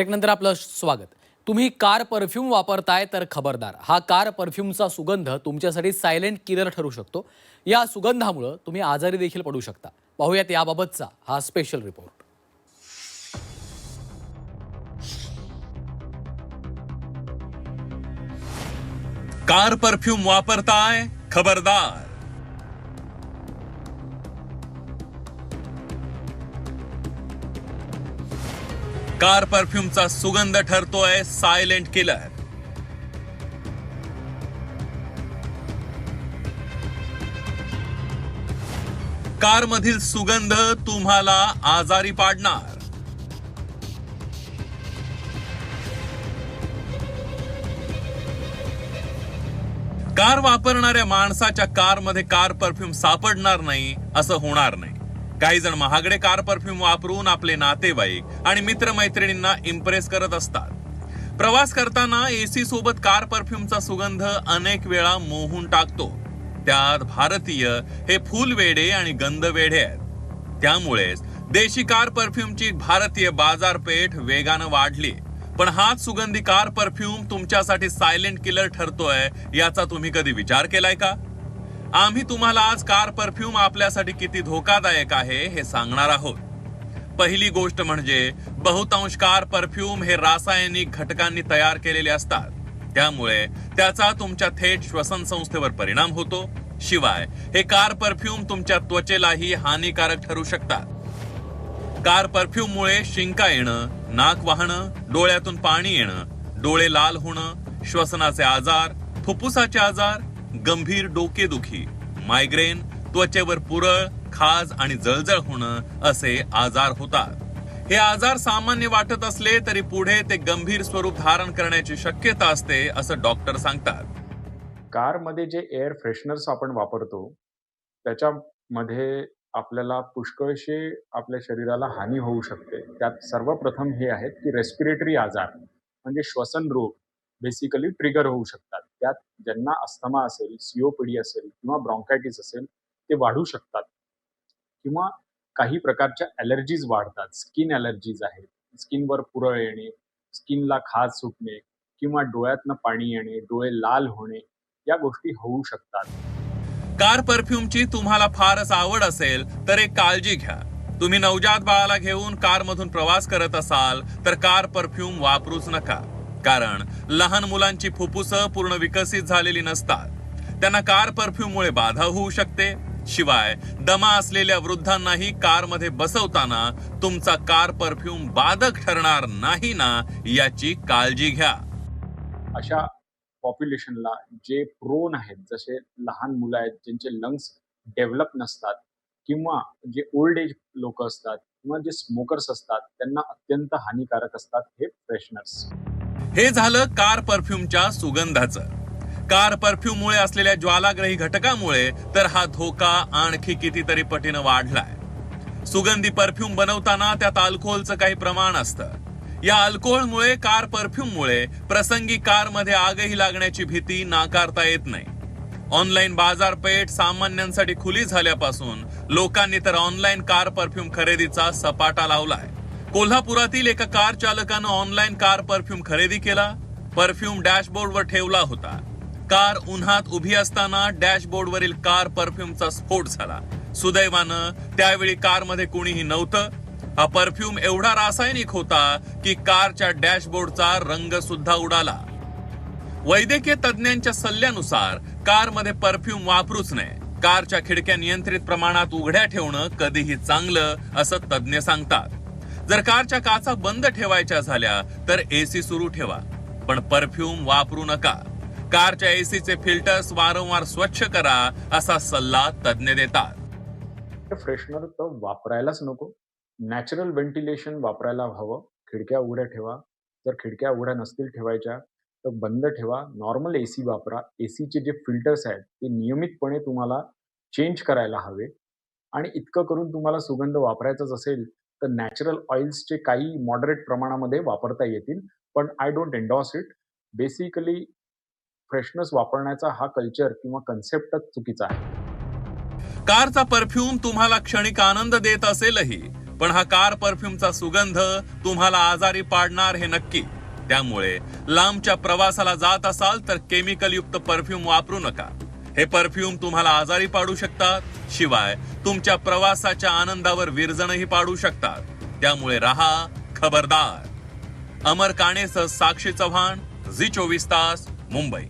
Break नंतर आपलं स्वागत। तुम्ही कार परफ्यूम वापरताय तर खबरदार, हा कार परफ्यूमचा सुगंध तुमच्यासाठी सायलेंट किलर ठरू शकतो। या सुगंधामुळे तुम्ही आजारी देखील पडू शकता। पाहूयात याबाबतचा हा स्पेशल रिपोर्ट। कार परफ्यूम वापरताय खबरदार। कार परफ्यूमचा सुगंध ठरतोय सायलेंट किलर। कार मधील सुगंध तुम्हाला आजारी पाडणार। कार वापरणाऱ्या माणसाच्या कारमध्ये कार परफ्यूम सापडणार नाही असं होणार नाही। काही जण महागडे कार परफ्यूम वापरून आपले नातेवाईक आणि मित्रमैत्रिणींना इम्प्रेस करत असतात। प्रवास करताना एसी सोबत कार परफ्यूमचा सुगंध अनेक वेळा मोहून टाकतो। त्यात भारतीय हे फुलवेडे आणि गंधवेडे आहेत। त्यामुळेच देशी कार परफ्यूमची भारतीय बाजारपेठ वेगानं वाढली। पण हाच सुगंधी कार परफ्यूम तुमच्यासाठी सायलेंट किलर ठरतोय याचा तुम्ही कधी विचार केलाय का? आम्ही तुम्हाला आज कार परफ्यूम आपल्यासाठी किती धोकादायक आहे हे सांगणार आहोत। पहिली गोष्ट म्हणजे बहुतांश कार परफ्यूम हे रासायनिक घटकांनी तयार केलेले असतात। त्यामुळे त्याचा तुमच्या थेट श्वसन संस्थेवर परिणाम होतो। शिवाय हे कार परफ्यूम तुमच्या त्वचेलाही हानिकारक ठरू शकतात। कार परफ्यूम मुळे शिंका येणं, नाक वाहणं, डोळ्यातून पाणी येणं, डोळे लाल होणं, श्वसनाचे आजार, फुफ्फुसाचे आजार, गंभीर डोकेदुखी, मायग्रेन, त्वचेवर पुरळ, खाज आणि जळजळ होणं असे आजार होतात। हे आजार सामान्य वाटत असले तरी पुढे ते गंभीर स्वरूप धारण करण्याची शक्यता असते असं डॉक्टर सांगतात। कारमध्ये जे एअर फ्रेशनर्स आपण वापरतो त्याच्यामध्ये आपल्याला पुष्कळशे आपल्या शरीराला हानी होऊ शकते। त्यात सर्वप्रथम हे आहेत की रेस्पिरेटरी आजार म्हणजे श्वसन रोग बेसिकली ट्रिगर होऊ शकतात। त्यात ज्यांना अस्थमा असेल, सीओपीडी असेल किंवा ब्रॉन्कायटिस असेल ते वाढू शकतात किंवा काही प्रकारच्या ॲलर्जीज वाढतात। स्किन ॲलर्जीज आहेत, स्किनवर पुरळ येणे, स्किनला खाज सुटणे किंवा डोळ्यातनं पाणी येणे, डोळे लाल होणे या गोष्टी होऊ शकतात। कार परफ्यूमची तुम्हाला फारच आवड असेल तर एक काळजी घ्या। तुम्ही नवजात बाळाला घेऊन कार मधून प्रवास करत असाल तर कार परफ्यूम वापरूच नका। कारण लहान मुलांची फुफ्फुसं पूर्ण विकसित झालेली नसतात। त्यांना कार परफ्यूम मुळे बाधा होऊ शकते। शिवाय दमा असलेल्या वृद्धांनाही कार मध्ये बसवताना तुमचा कार परफ्यूम बाधक ठरणार नाही ना याची काळजी घ्या। अशा पॉप्युलेशनला जे प्रोन आहेत, जसे लहान मुलं आहेत ज्यांचे लंग्स डेव्हलप नसतात किंवा जे ओल्ड एज लोक असतात किंवा जे स्मोकर्स असतात त्यांना अत्यंत हानिकारक असतात हे फ्रेशनर्स। हे झालं कार परफ्यूमच्या सुगंधाचं। कार परफ्यूम मुळे असलेल्या ज्वालाग्रही घटकामुळे तर हा धोका आणखी कितीतरी पटीनं वाढलाय। सुगंधी परफ्यूम बनवताना त्यात अल्कोहोलचं काही प्रमाण असतं। या अल्कोहोलमुळे कार परफ्यूममुळे प्रसंगी कारमध्ये आगही लागण्याची भीती नाकारता येत नाही। ऑनलाईन बाजारपेठ सामान्यांसाठी खुली झाल्यापासून लोकांनी तर ऑनलाईन कार परफ्यूम खरेदीचा सपाटा लावलाय। कोल्हापुरातील एका कार चालकानं ऑनलाईन कार परफ्यूम खरेदी केला। परफ्यूम डॅशबोर्डवर ठेवला होता। कार उन्हात उभी असताना डॅशबोर्डवरील कार परफ्यूमचा स्फोट झाला। सुदैवानं त्यावेळी कारमध्ये कोणीही नव्हतं। हा परफ्यूम एवढा रासायनिक होता की कारच्या डॅशबोर्डचा रंग सुद्धा उडाला। वैद्यकीय तज्ञांच्या सल्ल्यानुसार कारमध्ये परफ्यूम वापरूच नये। कारच्या खिडक्या नियंत्रित प्रमाणात उघड्या ठेवणं कधीही चांगलं असं तज्ञ सांगतात। जर कारच्या काचा बंद ठेवायच्या झाल्या तर एसी सुरू ठेवा, पण परफ्यूम वापरू नका। कारच्या एसीचे फिल्टर्स वारंवार स्वच्छ करा असा सल्ला तज्ञ देतात। फ्रेशनर तर वापरायलाच नको। नॅचरल व्हेंटिलेशन वापरायला हवं। खिडक्या उघड्या ठेवा, जर खिडक्या उघड्या नसतील ठेवायच्या तर बंद ठेवा। नॉर्मल एसी वापरा। एसीचे जे फिल्टर्स आहेत ते नियमितपणे तुम्हाला चेंज करायला हवे। आणि इतकं करून तुम्हाला सुगंध वापरायचाच असेल तर नॅचरल ऑइल्सचे काही मॉडरेट प्रमाणामध्ये वापरता येतील, पण I don't endorse it. Basically fresheners वापरण्याचा हा कल्चर किंवा कन्सेप्टच चुकीचा आहे। कारचा परफ्यूम तुम्हाला क्षणिक आनंद देत असेलही पण हा कार परफ्यूमचा सुगंध तुम्हाला आजारी पाडणार हे नक्की. त्यामुळे लांबच्या प्रवासाला जात असाल तर केमिकल युक्त परफ्यूम वापरू नका. हे परफ्यूम तुम्हाला आजारी पाडू शकतात, शिवाय तुमच्या प्रवासाच्या आनंदावर विरजणही पाडू शकतात. त्यामुळे राहा खबरदार. अमर काणेसह साक्षी चव्हाण, झी 24 तास, मुंबई.